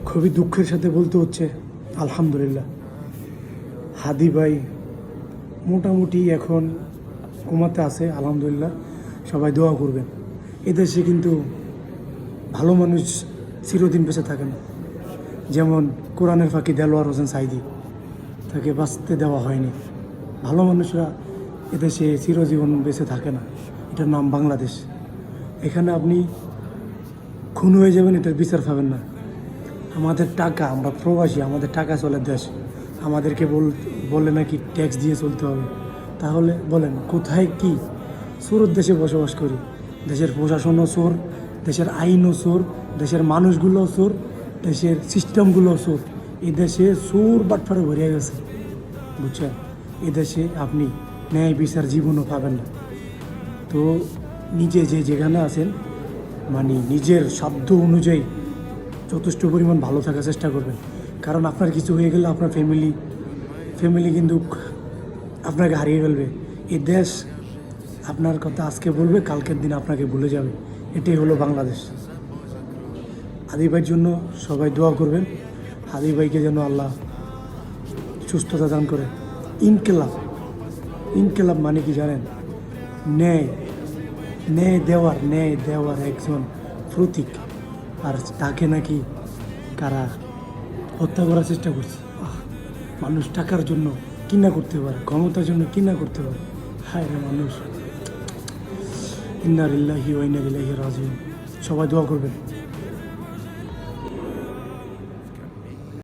খুবই দুঃখের সাথে বলতে হচ্ছে আলহামদুলিল্লাহ, হাদি ভাই মোটামুটি এখন ঘুমাতে আছে। আলহামদুলিল্লাহ, সবাই দোয়া করবেন। এদেশে কিন্তু ভালো মানুষ চিরদিন বেঁচে থাকে না। যেমন কোরআনের ফাঁকি দেলোয়ার হোসেন সাইদি, তাকে বাঁচতে দেওয়া হয়নি। ভালো মানুষরা এদেশে চিরজীবন বেঁচে থাকে না। এটার নাম বাংলাদেশ। এখানে আপনি খুন হয়ে যাবেন, এটার বিচার পাবেন না। আমাদের টাকা, আমরা প্রবাসী, আমাদের টাকা চলে দেশ। আমাদেরকে বলে নাকি ট্যাক্স দিয়ে চলতে হবে। তাহলে বলেন কোথায় কি? চোরের দেশে বসবাস করি। দেশের প্রশাসনও চোর, দেশের আইনও চোর, দেশের মানুষগুলোও চোর, দেশের সিস্টেমগুলোও চোর। এই দেশে চোর বাটফারে ভরে গেছে, বুঝছেন? এদেশে আপনি ন্যায় বিচার জীবনও পাবেন না। তো নিজে যেখানে আছেন, মানে নিজের সাধ্য অনুযায়ী যথেষ্ট পরিমাণ ভালো থাকার চেষ্টা করবেন। কারণ আপনার কিছু হয়ে গেলে আপনার ফ্যামিলি কিন্তু আপনাকে হারিয়ে ফেলবে। এই দেশ আপনার কথা আজকে বলবে, কালকের দিন আপনাকে ভুলে যাবে। এটাই হলো বাংলাদেশ। হাদি ভাইয়ের জন্য সবাই দোয়া করবেন। হাদি ভাইকে যেন আল্লাহ সুস্থতা দান করে। ইনকেলাব মানে কি জানেন? ন্যায় দেওয়ার একজন প্রতীক। আর তাকে নাকি কারা হত্যা করার চেষ্টা করছে। মানুষ টাকার জন্য কিনা করতে পারে, ক্ষমতার জন্য কিনা করতে পারে। হায় রে মানুষ! ইন্না লিল্লাহি ওয়া ইন্না ইলাইহি রাজিউন। সবাই দোয়া করবেন।